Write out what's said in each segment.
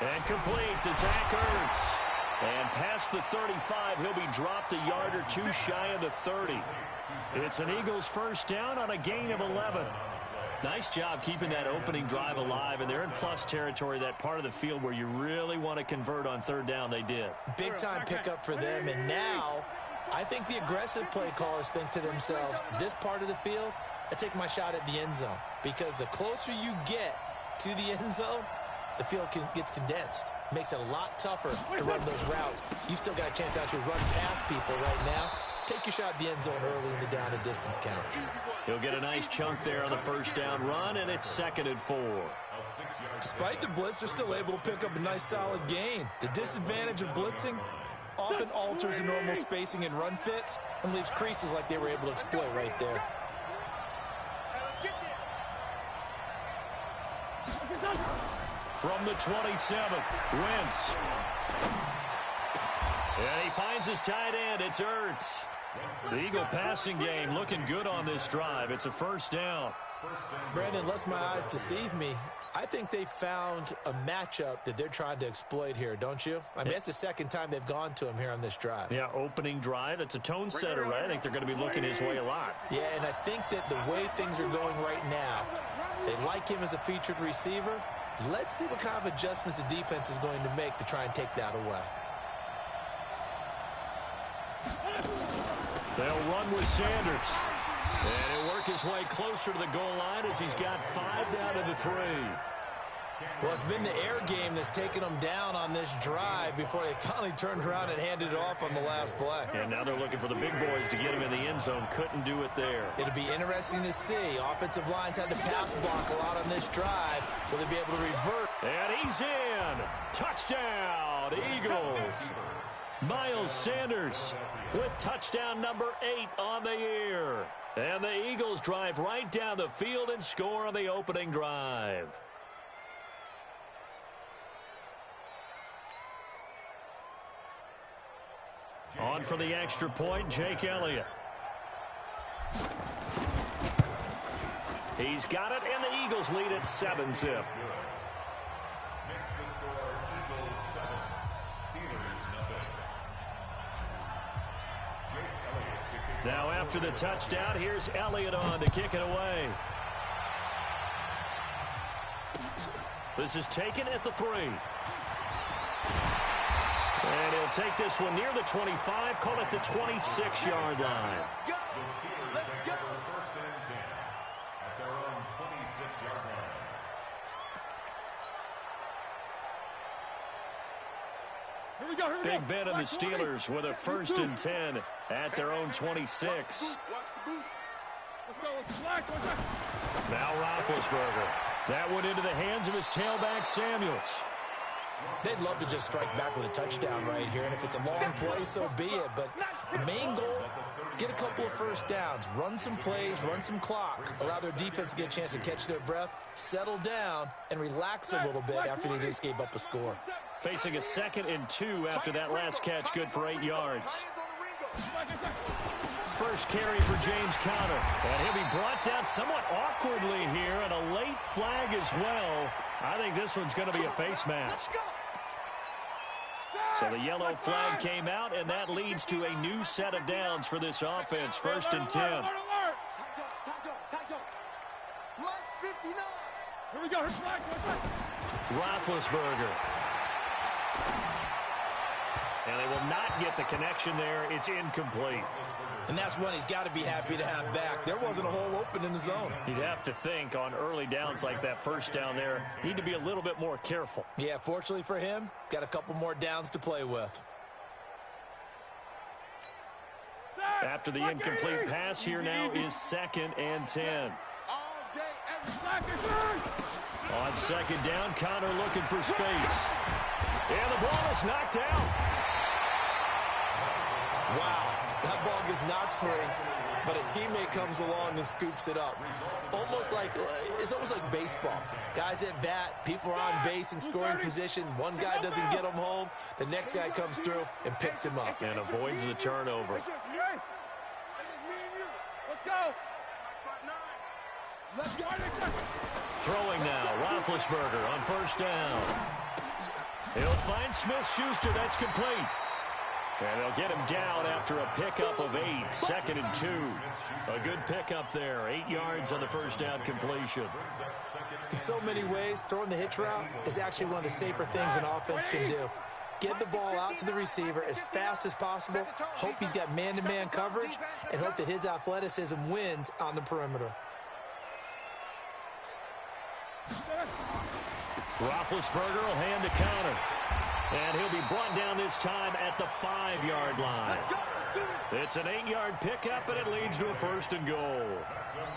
And complete to Zach Ertz. And past the 35, he'll be dropped a yard or two shy of the 30. It's an Eagles first down on a gain of 11. Nice job keeping that opening drive alive, and they're in plus territory, that part of the field where you really want to convert on third down. They did. Big-time pickup for them, and now I think the aggressive play callers think to themselves, this part of the field, I take my shot at the end zone, because the closer you get to the end zone, the field gets condensed. Makes it a lot tougher to run those routes. You still got a chance to actually run past people right now. Take your shot at the end zone early in the down and distance count. He'll get a nice chunk there on the first down run, and it's 2nd and 4. Despite the blitz, they're still able to pick up a nice solid gain. The disadvantage of blitzing often alters the normal spacing and run fits and leaves creases like they were able to exploit right there. From the 27, Wentz. And he finds his tight end. It's Ertz. The Eagle passing game looking good on this drive. It's a first down. Brandon, unless my eyes deceive me, I think they found a matchup that they're trying to exploit here, don't you? I mean, it's the second time they've gone to him here on this drive. Yeah, opening drive. It's a tone setter, right? I think they're going to be looking his way a lot. Yeah, and I think that the way things are going right now, they like him as a featured receiver. Let's see what kind of adjustments the defense is going to make to try and take that away. They'll run with Sanders. And he'll work his way closer to the goal line as he's got 5 down to the 3. Well, it's been the air game that's taken them down on this drive before they finally turned around and handed it off on the last play. And now they're looking for the big boys to get him in the end zone. Couldn't do it there. It'll be interesting to see. Offensive lines had to pass block a lot on this drive. Will they be able to revert? And he's in. Touchdown, Eagles. Miles Sanders with touchdown number 8 on the year. And the Eagles drive right down the field and score on the opening drive. On for the extra point, Jake Elliott. He's got it, and the Eagles lead at 7-zip. Now after the touchdown, here's Elliott on to kick it away. This is taken at the 3. And he'll take this one near the 25, call it the 26-yard line. Big Ben and the Steelers with a 1st and 10 at their own 26. Now Roethlisberger. That went into the hands of his tailback, Samuels. They'd love to just strike back with a touchdown right here, and if it's a long play, so be it. But the main goal, get a couple of first downs, run some plays, run some clock, allow their defense to get a chance to catch their breath, settle down, and relax a little bit after they just gave up a score. Facing a 2nd and 2 after that last catch, good for 8 yards. First carry for James Conner. And he'll be brought down somewhat awkwardly here, and a late flag as well. I think this one's going to be a face mask. So the yellow flag came out, and that leads to a new set of downs for this offense. 1st and 10. Here we go. Roethlisberger. And they will not get the connection there. It's incomplete. And that's one he's got to be happy to have back. There wasn't a hole open in the zone. You'd have to think on early downs like that first down there, need to be a little bit more careful. Yeah, fortunately for him, got a couple more downs to play with. After the incomplete pass, here now is 2nd and 10. On 2nd down, Conner looking for space. And the ball is knocked out. Wow, that ball gets knocked free, but a teammate comes along and scoops it up. It's almost like baseball. Guys at bat, people are on base in scoring position. One guy doesn't get him home. The next guy comes through and picks him up. And avoids the turnover. Let's go. Throwing now, Roethlisberger on 1st down. He'll find Smith-Schuster. That's complete. And they'll get him down after a pickup of 8, 2nd and 2. A good pickup there, 8 yards on the first down completion. In so many ways, throwing the hitch route is actually one of the safer things an offense can do. Get the ball out to the receiver as fast as possible, hope he's got man-to-man coverage, and hope that his athleticism wins on the perimeter. Roethlisberger will hand to Conner. And he'll be brought down this time at the 5-yard line. It's an 8-yard pickup, and it leads to a 1st and goal.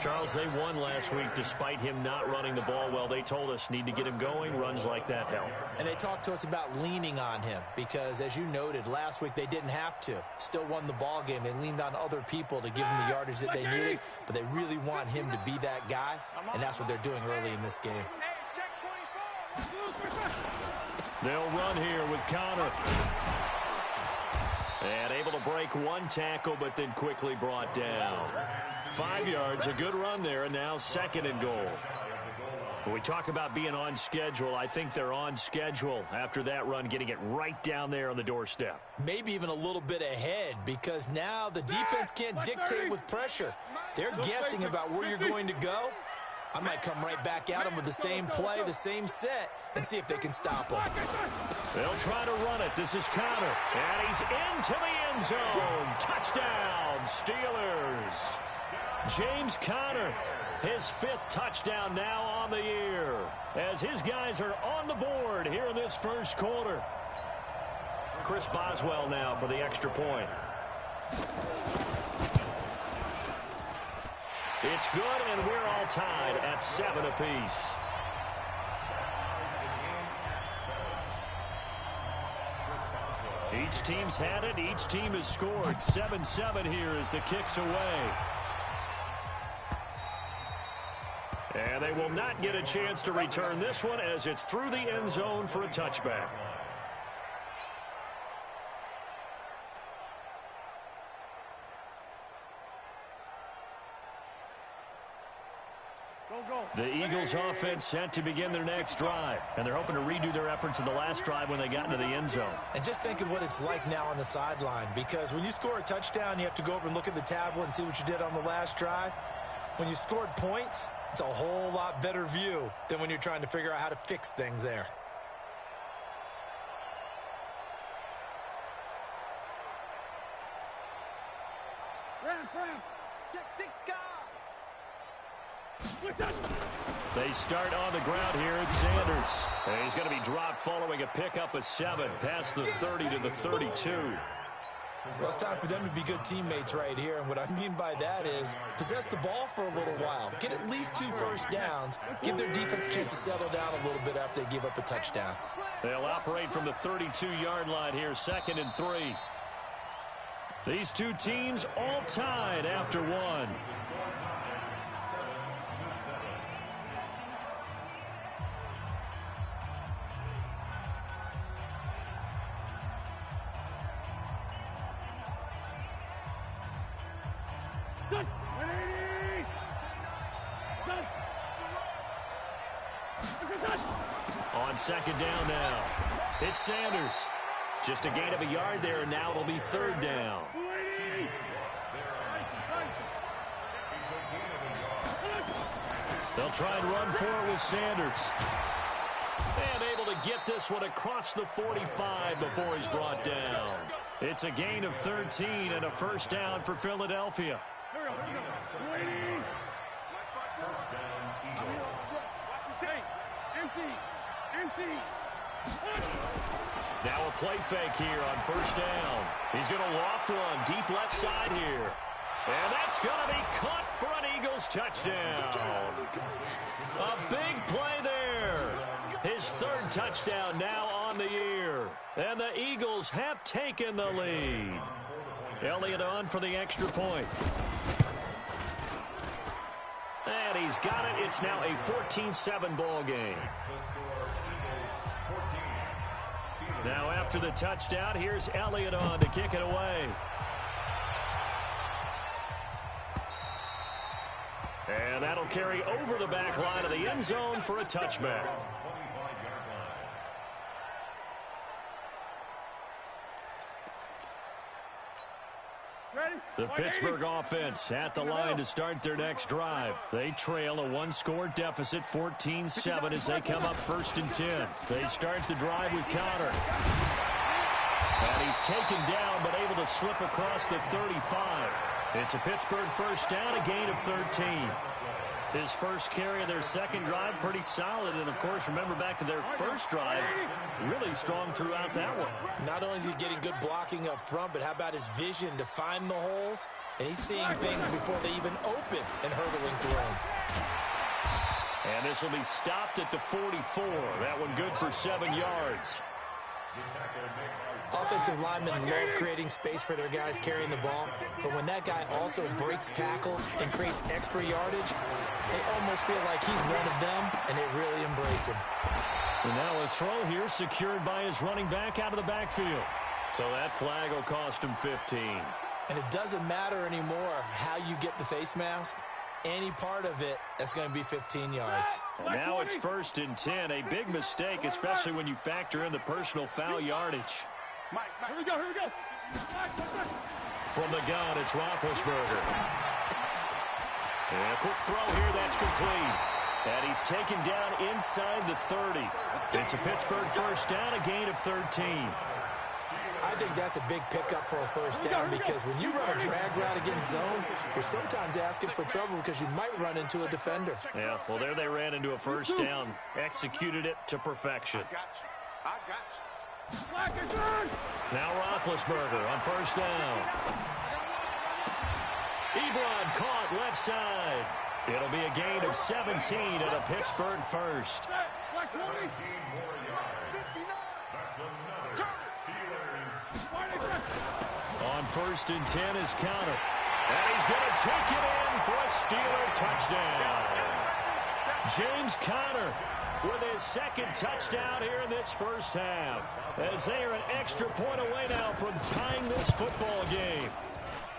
Charles, they won last week despite him not running the ball well. They told us need to get him going. Runs like that help. And they talked to us about leaning on him because, as you noted, last week they didn't have to. Still won the ball game. They leaned on other people to give them the yardage that they needed, but they really want him to be that guy, and that's what they're doing early in this game. They'll run here with Conner. And able to break one tackle, but then quickly brought down. 5 yards, a good run there, and now 2nd and goal. When we talk about being on schedule, I think they're on schedule after that run, getting it right down there on the doorstep. Maybe even a little bit ahead, because now the defense can't dictate with pressure. They're guessing about where you're going to go. I might come right back at them with the same play, the same set, and see if they can stop them. They'll try to run it. This is Conner, and he's into the end zone. Touchdown, Steelers. James Conner, his 5th touchdown now on the year, as his guys are on the board here in this first quarter. Chris Boswell now for the extra point. It's good, and we're all tied at 7 apiece. Each team's had it. Each team has scored. 7-7 here as the kick's away. And they will not get a chance to return this one as it's through the end zone for a touchback. The Eagles offense set to begin their next drive, and they're hoping to redo their efforts in the last drive when they got into the end zone. And just think of what it's like now on the sideline, because when you score a touchdown, you have to go over and look at the tablet and see what you did on the last drive. When you scored points, it's a whole lot better view than when you're trying to figure out how to fix things there. Check 6 guard. They start on the ground here at Sanders. And he's going to be dropped following a pickup of 7 past the 30 to the 32. Well, it's time for them to be good teammates right here, and what I mean by that is possess the ball for a little while, get at least 2 first downs, give their defense a chance to settle down a little bit after they give up a touchdown. They'll operate from the 32-yard line here, 2nd and 3. These two teams all tied after 1. On 2nd down now, it's Sanders. Just a gain of a yard there, and now it'll be 3rd down. They'll try and run for it with Sanders. And able to get this one across the 45 before he's brought down. It's a gain of 13 and a first down for Philadelphia. Now a play fake here on 1st down. He's going to loft one deep left side here. And that's going to be caught for an Eagles touchdown. A big play there. His 3rd touchdown now on the year. And the Eagles have taken the lead. Elliott on for the extra point. And he's got it. It's now a 14-7 ball game. Now after the touchdown, here's Elliott on to kick it away. And that'll carry over the back line of the end zone for a touchback. The Pittsburgh offense at the line to start their next drive. They trail a one-score deficit, 14-7, as they come up 1st and 10. They start the drive with Conner. And he's taken down, but able to slip across the 35. It's a Pittsburgh first down, a gain of 13. His first carry of their second drive, pretty solid. And, of course, remember back to their first drive, really strong throughout that one. Not only is he getting good blocking up front, but how about his vision to find the holes? And he's seeing things before they even open and hurdling through them. And this will be stopped at the 44. That one good for 7 yards. Offensive linemen love creating space for their guys carrying the ball, but when that guy also breaks tackles and creates extra yardage, they almost feel like he's one of them, and they really embrace him. And now a throw here secured by his running back out of the backfield. So that flag will cost him 15. And it doesn't matter anymore how you get the face mask. Any part of it, that's going to be 15 yards. And now it's 1st and 10. A big mistake, especially when you factor in the personal foul yardage. Here we go. From the gun, it's Roethlisberger. And a quick throw here, that's complete. And he's taken down inside the 30. It's a Pittsburgh first down, a gain of 13. I think that's a big pickup for a first down because when you run a drag route against zone, you're sometimes asking for trouble because you might run into a defender. Yeah, well, there they ran into a first down. Executed it to perfection. I got you. Now Roethlisberger on first down. Ebron caught left side. It'll be a gain of 17 at a Pittsburgh first. On 1st and 10 is Conner. And he's going to take it in for a Steeler touchdown. James Conner with his second touchdown here in this first half. As they are an extra point away now from tying this football game.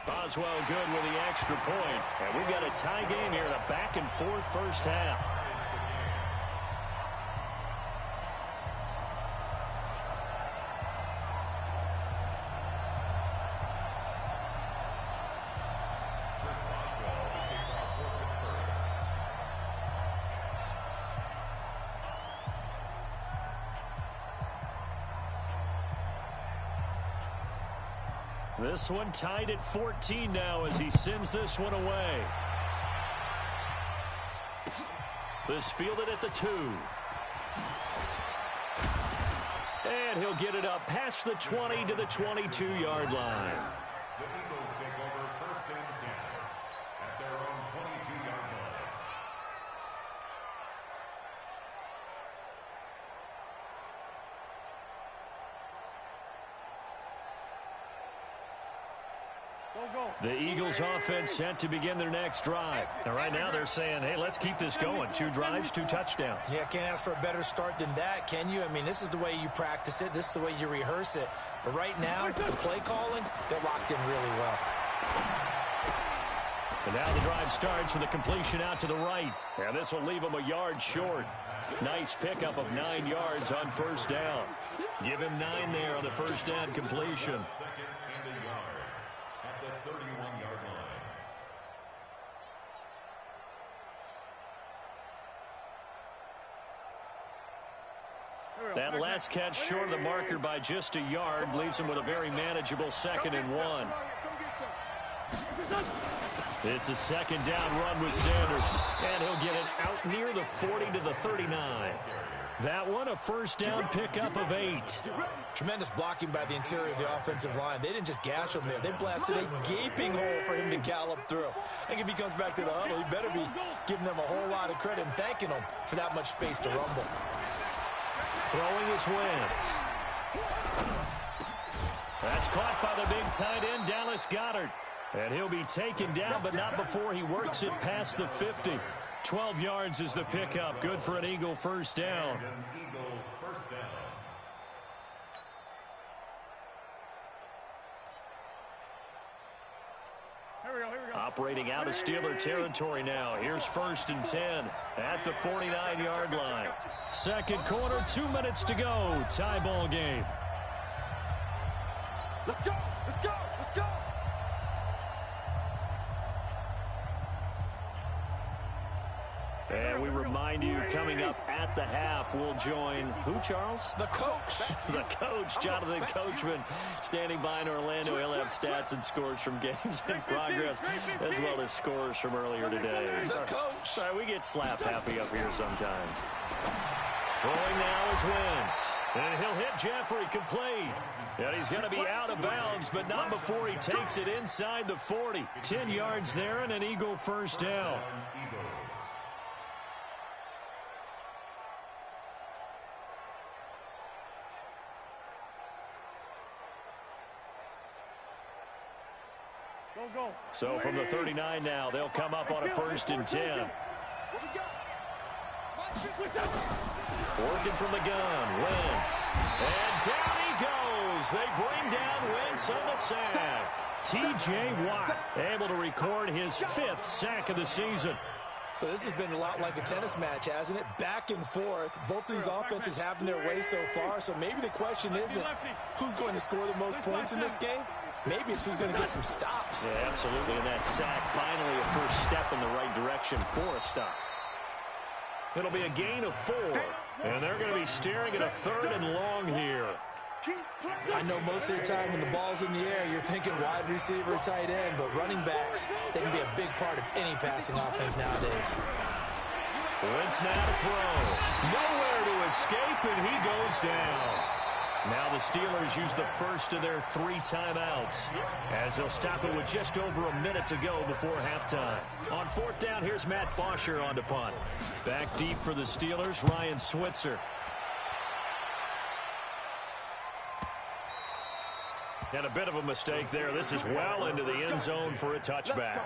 Boswell good with the extra point. And we've got a tie game here in a back-and-forth first half. This one tied at 14 now as he sends this one away. This fielded at the 2. And he'll get it up past the 20 to the 22-yard line. The Eagles take over 1st and 10 at their own 22-yard line. The Eagles offense set to begin their next drive. And right now they're saying, hey, let's keep this going. 2 drives, 2 touchdowns. Yeah, can't ask for a better start than that, can you? I mean, this is the way you practice it. This is the way you rehearse it. But right now, the play calling, they're locked in really well. And now the drive starts with a completion out to the right. And this will leave them a yard short. Nice pickup of 9 yards on first down. Give him 9 there on the first down completion. 2nd and a yard at the 31-yard line. That last catch short of the marker by just a yard leaves him with a very manageable 2nd and 1. It's a second down run with Sanders, and he'll get it out near the 40 to the 39. That one a first down pickup of 8. Tremendous blocking by the interior of the offensive line. They didn't just gash him there. They blasted a gaping hole for him to gallop through. I think if he comes back to the huddle, he better be giving them a whole lot of credit and thanking them for that much space to rumble. Throwing is Wentz. That's caught by the big tight end, Dallas Goedert. And he'll be taken down, but not before he works it past the 50. 12 yards is the pickup. Good for an Eagle first down. Operating out of Steeler territory now. Here's 1st and 10 at the 49-yard line. Second quarter, 2 minutes to go. Tie ball game. Let's go! Let's go! Let's go! remind you, coming up at the half, we'll join who, Charles? The coach. The coach, Jonathan Coachman, standing by in Orlando. He'll have stats and scores from games in progress, as well as scores from earlier today. The coach. Sorry, we get slap happy up here sometimes. Throwing now is Wentz. And he'll hit Jeffrey complete. And he's going to be out of bounds, but not before he takes it inside the 40. 10 yards there and an Eagle first down. So from the 39 now, they'll come up on a 1st and 10. Working from the gun, Wentz. And down he goes. They bring down Wentz on the sack. T.J. Watt able to record his 5th sack of the season. So this has been a lot like a tennis match, hasn't it? Back and forth. Both of these offenses having their way so far. So maybe the question isn't who's going to score the most points in this game. Maybe it's who's going to get some stops. Yeah, absolutely. And that sack finally a first step in the right direction for a stop. It'll be a gain of 4. And they're going to be staring at a 3rd and long here. I know most of the time when the ball's in the air, you're thinking wide receiver, tight end, but running backs, they can be a big part of any passing offense nowadays. Wentz now to throw. Nowhere to escape, and he goes down. Now the Steelers use the first of their 3 timeouts as they'll stop it with just over a minute to go before halftime. On 4th down, here's Matt Bosher on to punt. Back deep for the Steelers, Ryan Switzer. And a bit of a mistake there. This is well into the end zone for a touchback.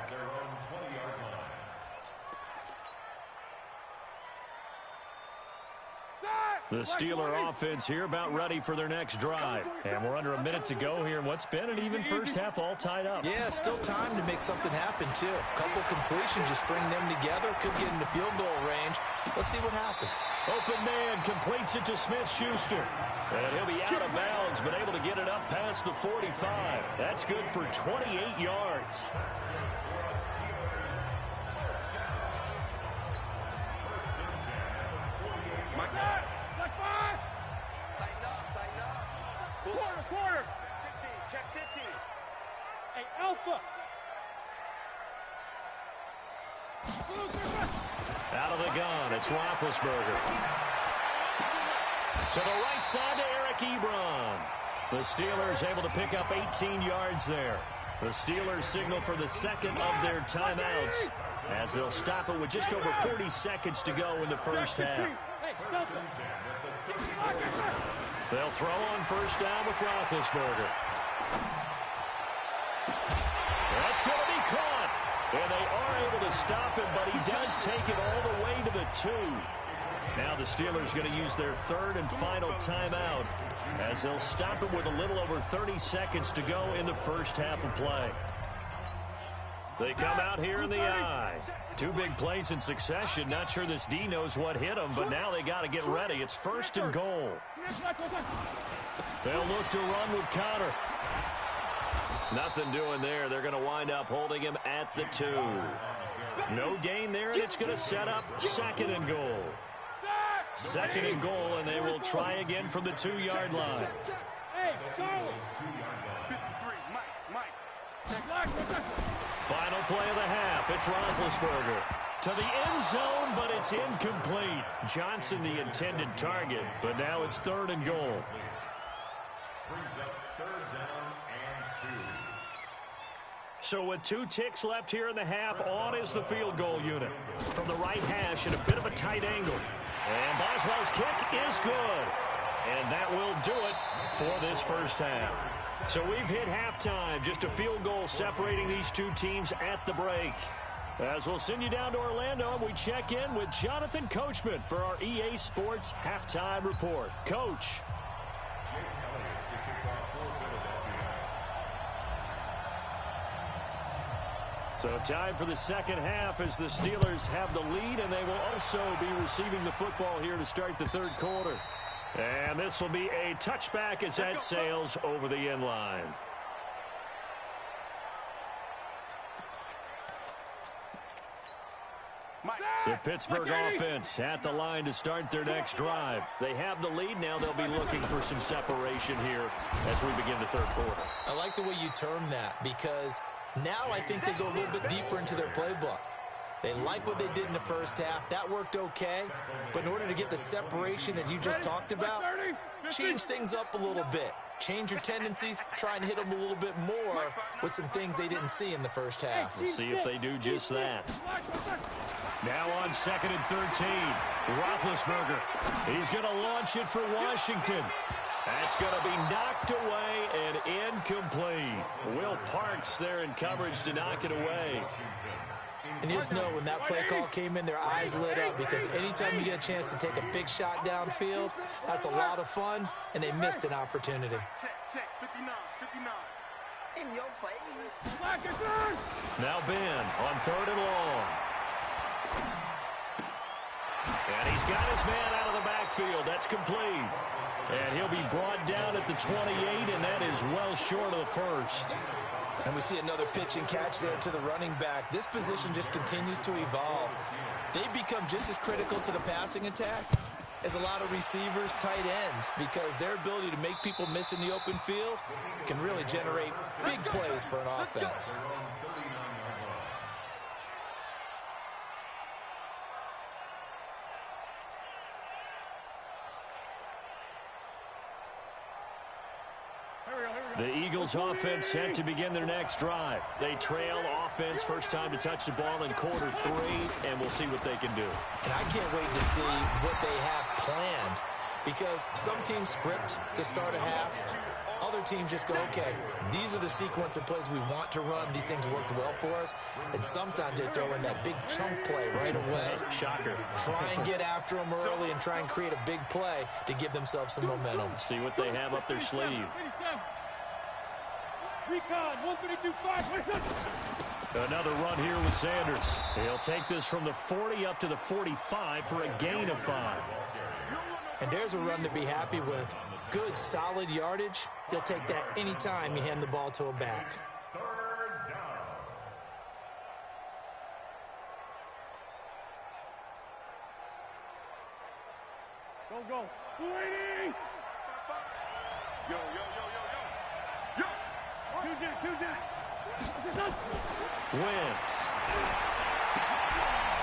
The Steeler offense here about ready for their next drive. And we're under a minute to go here in what's been an even first half, all tied up. Yeah, still time to make something happen, too. A couple completions, just string them together. Could get into field goal range. Let's see what happens. Open man completes it to Smith-Schuster. And he'll be out of bounds, but able to get it up past the 45. That's good for 28 yards. Quarter. 50, check 50. Hey, Alpha. Out of the gun, it's Roethlisberger. To the right side to Eric Ebron. The Steelers able to pick up 18 yards there. The Steelers signal for the second of their timeouts as they'll stop it with just over 40 seconds to go in the first half. They'll throw on first down with Roethlisberger. That's going to be caught. And they are able to stop him, but he does take it all the way to the 2. Now the Steelers going to use their 3rd and final timeout as they'll stop it with a little over 30 seconds to go in the first half of play. They come out here in the I. 2 big plays in succession. Not sure this D knows what hit them, but now they got to get ready. It's 1st and goal. They'll look to run with Connor. Nothing doing there. They're going to wind up holding him at the 2. No gain there, and it's going to set up 2nd and goal. 2nd and goal, and they will try again from the 2-yard line. Hey, Charles. 53, Mike. Final play of the half. It's Roethlisberger to the end zone, but it's incomplete. Johnson the intended target, but now it's 3rd and goal. Brings up 3rd down and 2. So with 2 ticks left here in the half, on is the field goal unit. From the right hash at a bit of a tight angle. And Boswell's kick is good. And that will do it for this first half. So we've hit halftime, just a field goal separating these 2 teams at the break. As we'll send you down to Orlando, and we check in with Jonathan Coachman for our EA Sports Halftime Report. Coach. So time for the second half as the Steelers have the lead, and they will also be receiving the football here to start the 3rd quarter. And this will be a touchback as that sails over the end line. The Pittsburgh offense at the line to start their next drive. They have the lead now. They'll be looking for some separation here as we begin the third quarter. I like the way you term that because now I think they go a little bit deeper into their playbook. They like what they did in the first half. That worked okay. But in order to get the separation that you just talked about, change things up a little bit. Change your tendencies, try and hit them a little bit more with some things they didn't see in the first half. We'll see if they do just that. Now on 2nd and 13, Roethlisberger. He's going to launch it for Washington. That's going to be knocked away and incomplete. Will Parks there in coverage to knock it away. And you just know when that play call came in, their eyes lit up because anytime you get a chance to take a big shot downfield, that's a lot of fun, and they missed an opportunity. Check, 59, 59. In your face. Now Ben on 3rd and long. And he's got his man out of the backfield. That's complete. And he'll be brought down at the 28, and that is well short of the first. And we see another pitch and catch there to the running back. This position just continues to evolve. They become just as critical to the passing attack as a lot of receivers, tight ends, because their ability to make people miss in the open field can really generate big plays for an offense. The Eagles offense set to begin their next drive. They trail offense, first time to touch the ball in quarter 3, and we'll see what they can do. And I can't wait to see what they have planned because some teams script to start a half. Other teams just go, okay, these are the sequence of plays we want to run. These things worked well for us. And sometimes they throw in that big chunk play right away. Shocker. Try and get after them early and try and create a big play to give themselves some momentum. See what they have up their sleeve. Recon, 132-5. Another run here with Sanders. He'll take this from the 40 up to the 45 for a gain of 5. And there's a run to be happy with. Good, solid yardage. He'll take that anytime you hand the ball to a back. Go. 280. Yo. Two Jack. Wentz.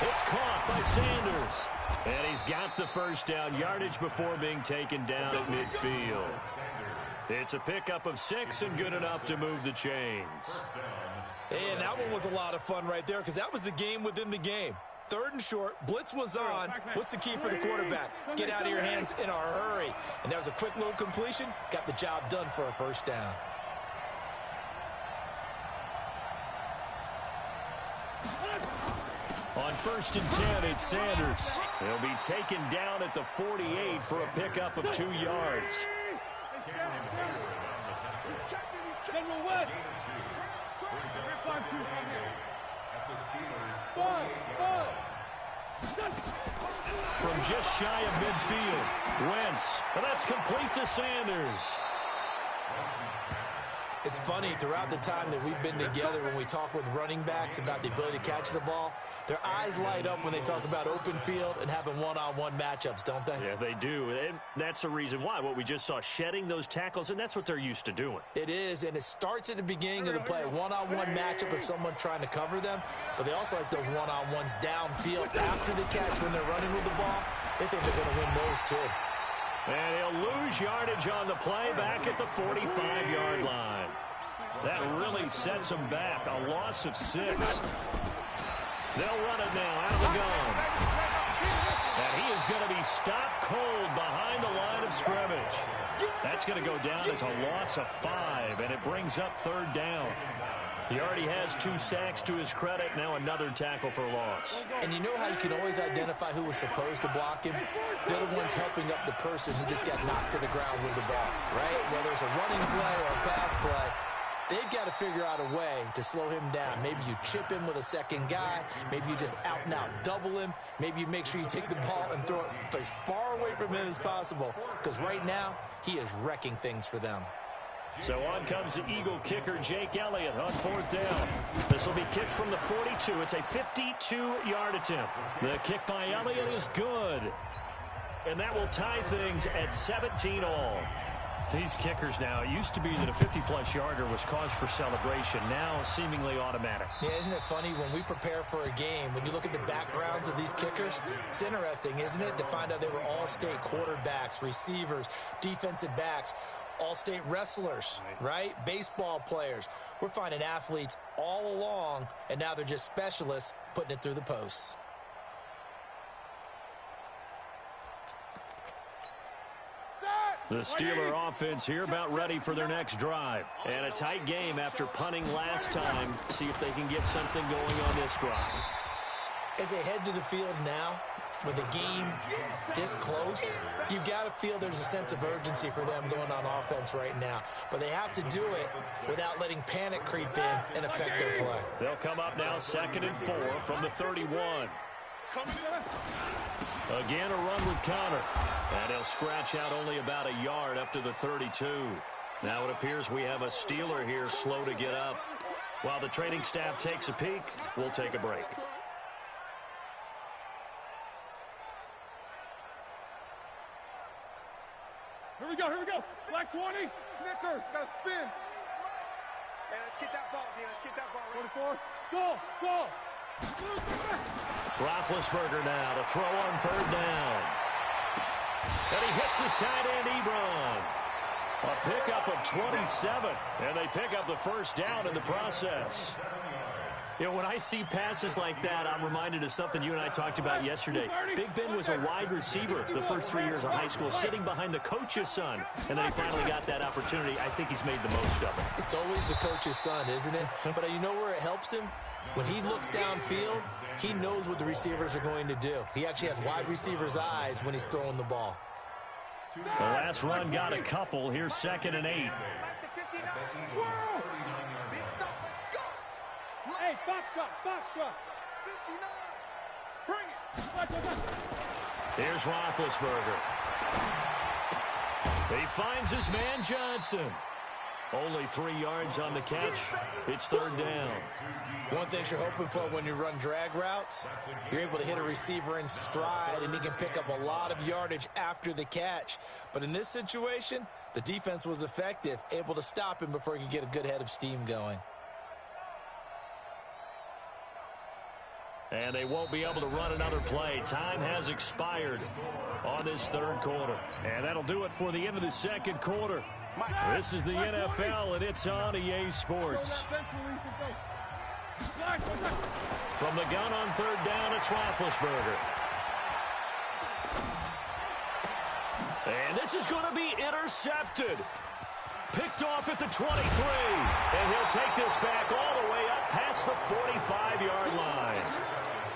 It's caught by Sanders. And he's got the first down, yardage before being taken down at midfield. It's a pickup of 6 and good enough to move the chains. And that one was a lot of fun right there because that was the game within the game. 3rd and short, blitz was on. What's the key for the quarterback? Get out of your hands in a hurry. And that was a quick little completion. Got the job done for a first down. On 1st and 10, it's Sanders. He'll be taken down at the 48 for a pickup of 2 yards. General West. From just shy of midfield, Wentz. And that's complete to Sanders. It's funny, throughout the time that we've been together, when we talk with running backs about the ability to catch the ball, their eyes light up when they talk about open field and having one-on-one matchups, don't they? Yeah, they do. And that's the reason why. What we just saw, shedding those tackles, and that's what they're used to doing. It is, and it starts at the beginning of the play. One-on-one matchup if someone's trying to cover them, but they also like those one-on-ones downfield after the catch when they're running with the ball. They think they're going to win those too. And he'll lose yardage on the play back at the 45-yard line. That really sets him back. A loss of 6. They'll run it now out of the gun. And he is going to be stopped cold behind the line of scrimmage. That's going to go down as a loss of 5, and it brings up 3rd down. He already has 2 sacks to his credit. Now another tackle for loss. And you know how you can always identify who was supposed to block him? They're the ones helping up the person who just got knocked to the ground with the ball, right? Whether it's a running play or a pass play, they've got to figure out a way to slow him down. Maybe you chip him with a second guy. Maybe you just out and out double him. Maybe you make sure you take the ball and throw it as far away from him as possible. Because right now, he is wrecking things for them. So on comes the Eagle kicker, Jake Elliott, on 4th down. This will be kicked from the 42. It's a 52-yard attempt. The kick by Elliott is good. And that will tie things at 17 all. These kickers now, it used to be that a 50-plus yarder was cause for celebration. Now seemingly automatic. Yeah, isn't it funny when we prepare for a game, when you look at the backgrounds of these kickers, it's interesting, isn't it, to find out they were all-state quarterbacks, receivers, defensive backs, all-state wrestlers, right? Baseball players. We're finding athletes all along, and now they're just specialists putting it through the posts. The Steeler offense here about ready for their next drive. And a tight game after punting last time. See if they can get something going on this drive. As they head to the field now, with the game this close, you've got to feel there's a sense of urgency for them going on offense right now. But they have to do it without letting panic creep in and affect their play. They'll come up now 2nd and 4 from the 31. Again, a run with Connor. And he'll scratch out only about a yard up to the 32. Now it appears we have a Steeler here slow to get up. While the training staff takes a peek, we'll take a break. Here we go. Flag 20. Snickers, gotta spin. Hey, let's get that ball, dude. Let's get that ball. 24. Goal. Roethlisberger now to throw on 3rd down. And he hits his tight end, Ebron. A pickup of 27. And they pick up the 1st down in the process. You know, when I see passes like that, I'm reminded of something you and I talked about yesterday. Big Ben was a wide receiver the first 3 years of high school, sitting behind the coach's son. And then he finally got that opportunity. I think he's made the most of it. It's always the coach's son, isn't it? But you know where it helps him? When he looks downfield, he knows what the receivers are going to do. He actually has wide receivers' eyes when he's throwing the ball. The last run got a couple. Here's 2nd and 8. Hey, box truck. 59. Bring it. Here's Roethlisberger. He finds his man Johnson. Only 3 yards on the catch. It's 3rd down. One thing you're hoping for when you run drag routes, you're able to hit a receiver in stride, and he can pick up a lot of yardage after the catch. But in this situation, the defense was effective, able to stop him before he could get a good head of steam going. And they won't be able to run another play. Time has expired on this 3rd quarter. And that'll do it for the end of the 2nd quarter. This is the NFL, and it's on EA Sports. From the gun on 3rd down, it's Roethlisberger. And this is going to be intercepted. Picked off at the 23. And he'll take this back all the way up past the 45-yard line.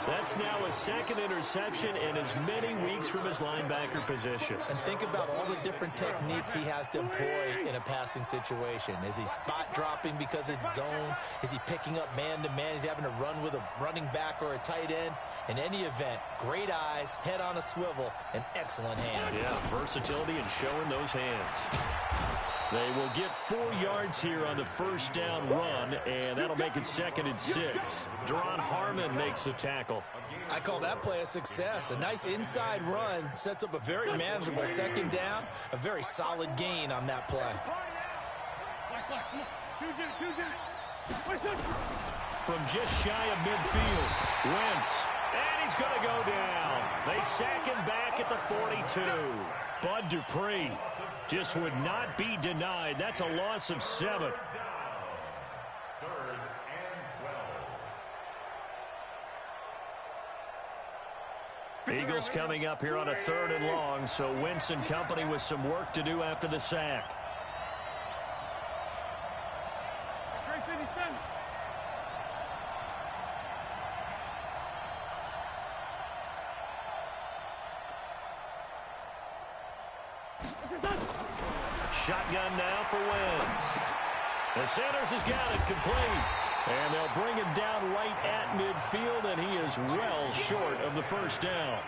That's now his 2nd interception in as many weeks from his linebacker position. And think about all the different techniques he has to employ in a passing situation. Is he spot dropping because it's zone? Is he picking up man-to-man? Is he having to run with a running back or a tight end? In any event, great eyes, head on a swivel, and excellent hands. Yeah, versatility and showing those hands. They will get 4 yards here on the 1st down run, and that'll make it 2nd and 6. Deron Harmon makes the tackle. I call that play a success. A nice inside run sets up a very manageable 2nd down, a very solid gain on that play. From just shy of midfield, Wentz, and he's going to go down. They sack him back at the 42. Bud Dupree just would not be denied. That's a loss of 7. 3rd and 12. Eagles coming up here on a 3rd and long, so Wentz and company with some work to do after the sack. Shotgun now for Wentz. The Sanders has got it complete. And they'll bring him down right at midfield, and he is well short of the 1st down.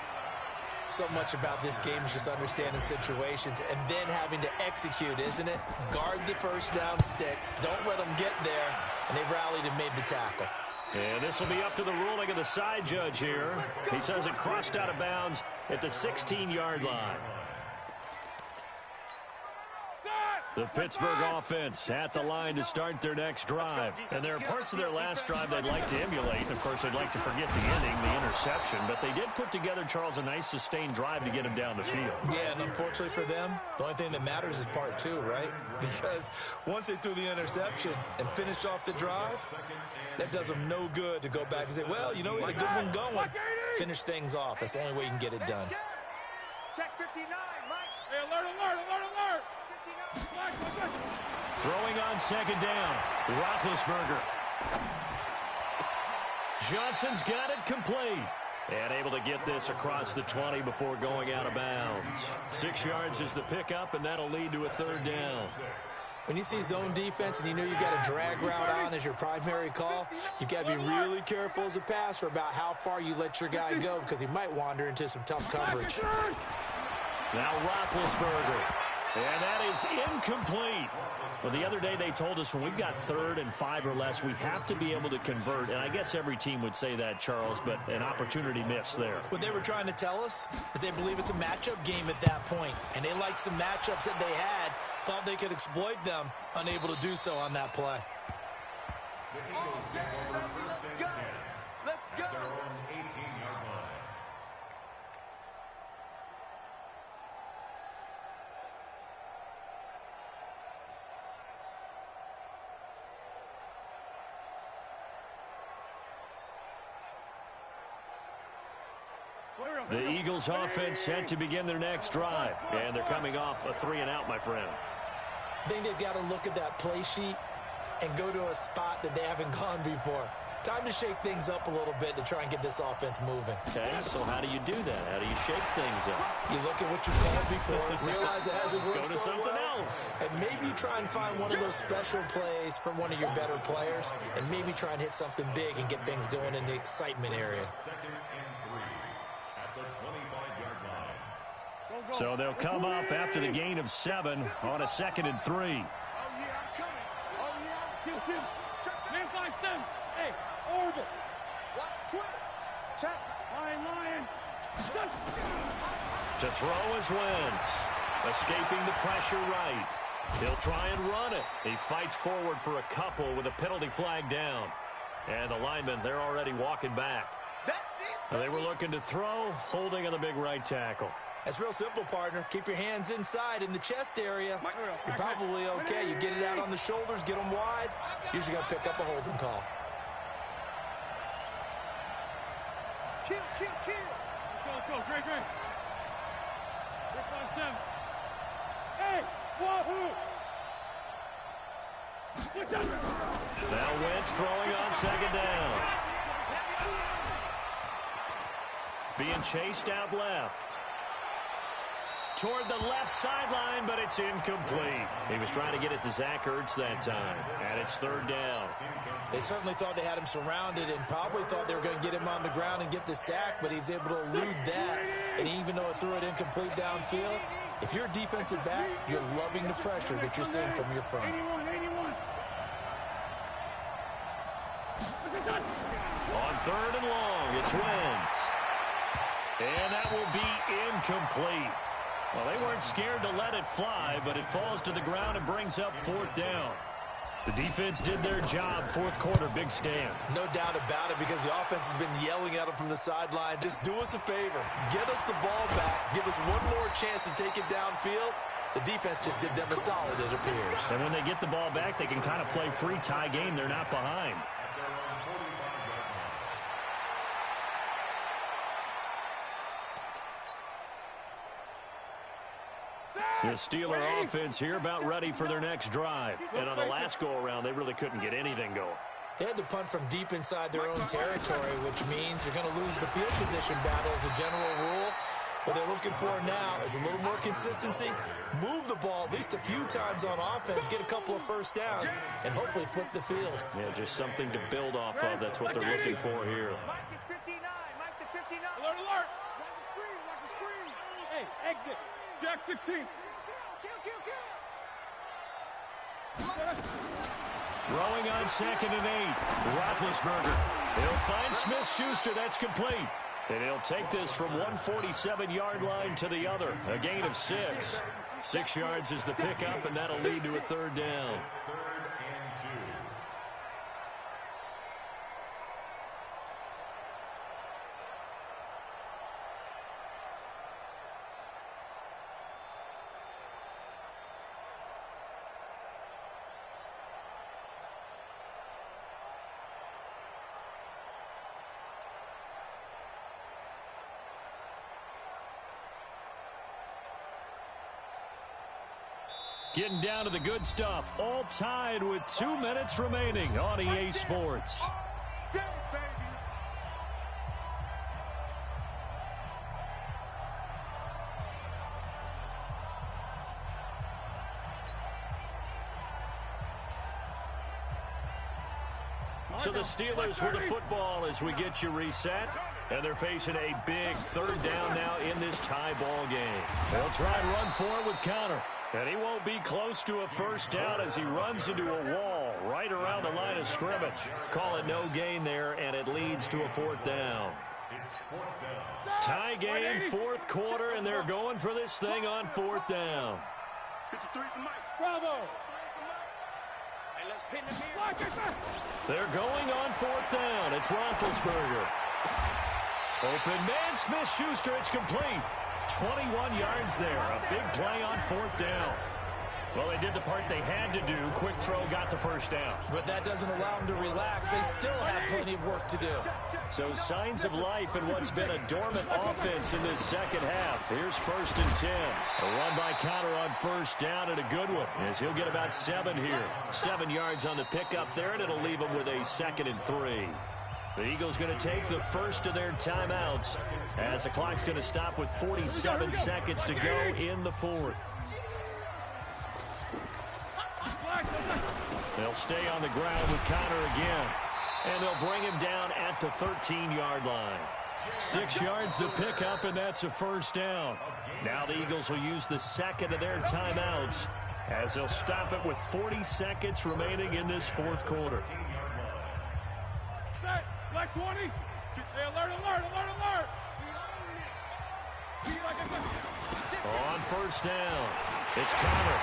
So much about this game is just understanding situations and then having to execute, isn't it? Guard the first down sticks. Don't let them get there. And they rallied and made the tackle. And this will be up to the ruling of the side judge here. He says it crossed out of bounds at the 16-yard line. The Pittsburgh offense at the line to start their next drive. And there are parts of their last drive they'd like to emulate. And, of course, they'd like to forget the ending, the interception. But they did put together, Charles, a nice sustained drive to get him down the field. Yeah, and unfortunately for them, the only thing that matters is part two, right? Because once they threw the interception and finished off the drive, that does them no good to go back and say, well, you know, we had a good one going. Finish things off. That's the only way you can get it done. Check 59, Mike. Hey, alert, alert, alert, alert. Throwing on second down, Roethlisberger. Johnson's got it complete. And able to get this across the 20 before going out of bounds. 6 yards is the pickup, and that'll lead to a third down. When you see zone defense and you know you've got a drag route on as your primary call, you've got to be really careful as a passer about how far you let your guy go because he might wander into some tough coverage. Now Roethlisberger. And that is incomplete. Well, the other day they told us when we've got 3rd and 5 or less, we have to be able to convert. And I guess every team would say that, Charles, but an opportunity missed there. What they were trying to tell us is they believe it's a matchup game at that point. And they liked some matchups that they had, thought they could exploit them, unable to do so on that play. Let's go. Their own 18-yard line. The Eagles offense set to begin their next drive. And they're coming off a 3-and-out, my friend. I think they've got to look at that play sheet and go to a spot that they haven't gone before. Time to shake things up a little bit to try and get this offense moving. Okay, so how do you do that? How do you shake things up? You look at what you called before, realize it hasn't worked Go to so something well, else. and maybe you try and find one of those special plays from one of your better players, and maybe try and hit something big and get things going in the excitement area. 2nd and 3 at the 25-yard line. So they'll come up after the gain of 7 on a 2nd and 3. Oh, yeah, I'm coming. Oh, yeah. Kill. Man fly 7. Hey, Orville. Watch twist. Check. Lion. To throw is Wentz. Escaping the pressure right. He'll try and run it. He fights forward for a couple with a penalty flag down. And the linemen, they're already walking back. That's it. They were looking to throw, holding on the big right tackle. That's real simple, partner. Keep your hands inside in the chest area. You're probably okay. You get it out on the shoulders, get them wide. Usually got to pick up a holding call. Kill. Let's go. Great. Great 5-7. Hey, wahoo. Now Wentz throwing on second down. Being chased out left. Toward the left sideline, but it's incomplete. He was trying to get it to Zach Ertz that time, and it's 3rd down. They certainly thought they had him surrounded and probably thought they were going to get him on the ground and get the sack, but he was able to elude that. And even though it threw it incomplete downfield, if you're a defensive back, you're loving the pressure that you're seeing from your front. 81. On 3rd and long, it's Wentz. And that will be incomplete. Well, they weren't scared to let it fly, but it falls to the ground and brings up 4th down. The defense did their job. 4th quarter, big stand. No doubt about it, because the offense has been yelling at them from the sideline. Just do us a favor. Get us the ball back. Give us one more chance to take it downfield. The defense just did them a solid, it appears. And when they get the ball back, they can kind of play free tie game. They're not behind. The Steeler offense here about ready for their next drive. And on the last go-around, they really couldn't get anything going. They had to punt from deep inside their own territory, which means you're going to lose the field position battle as a general rule. What they're looking for now is a little more consistency, move the ball at least a few times on offense, get a couple of first downs, and hopefully flip the field. Yeah, just something to build off of. That's what they're looking for here. Mike is 59. Mike to 59. Alert. Watch the screen. Exit. Jack 16. Throwing on 2nd and 8. Roethlisberger. He'll find Smith-Schuster. That's complete. And he'll take this from 147-yard line to the other. A gain of 6. 6 yards is the pickup, and that'll lead to a 3rd down. Getting down to the good stuff. All tied with 2 minutes remaining on EA Sports. So the Steelers with the football as we get you reset. And they're facing a big 3rd down now in this tie ball game. They'll try and run for it with Conner. And he won't be close to a 1st down as he runs into a wall right around the line of scrimmage. Call it no gain there, and it leads to a 4th down. Tie game, 4th quarter, and they're going for this thing on 4th down. Bravo. They're going on 4th down. It's Roethlisberger. Open man, Smith-Schuster. It's complete. 21 yards there. A big play on 4th down. Well, they did the part they had to do. Quick throw got the 1st down. But that doesn't allow them to relax. They still have plenty of work to do. So signs of life in what's been a dormant offense in this 2nd half. Here's 1st and 10. A run by Conner on 1st down, and a good one as he'll get about 7 here. 7 yards on the pickup there, and it'll leave him with a 2nd and 3. The Eagles going to take the first of their timeouts as the clock's going to stop with 47 seconds to go in the 4th. They'll stay on the ground with Conner again, and they'll bring him down at the 13-yard line. 6 yards to pick up, and that's a 1st down. Now the Eagles will use the 2nd of their timeouts as they'll stop it with 40 seconds remaining in this 4th quarter. Black 20. Hey, alert, alert, alert, alert. On 1st down, it's Conner.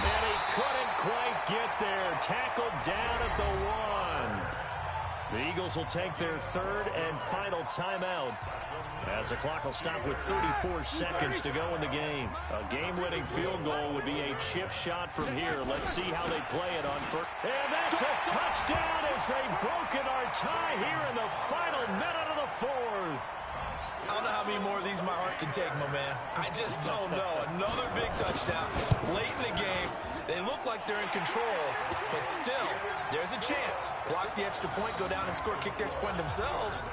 And he couldn't quite get there. Tackled down at the 1. The Eagles will take their 3rd and final timeout as the clock will stop with 34 seconds to go in the game. A game-winning field goal would be a chip shot from here. Let's see how they play it on 1st. And that's a touchdown as they've broken our tie here in the final minute of the 4th. I don't know how many more of these my heart can take, my man. I just don't know. Another big touchdown late in the game. They look like they're in control, but still, there's a chance. Block the extra point, go down and score, kick the extra point themselves.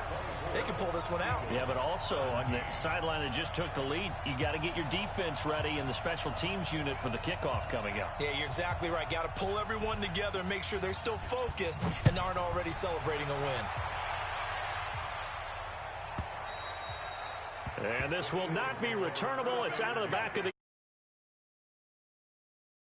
They can pull this one out. Yeah, but also on the sideline that just took the lead, you got to get your defense ready and the special teams unit for the kickoff coming up. Yeah, you're exactly right. Got to pull everyone together and make sure they're still focused and aren't already celebrating a win. And this will not be returnable. It's out of the back of the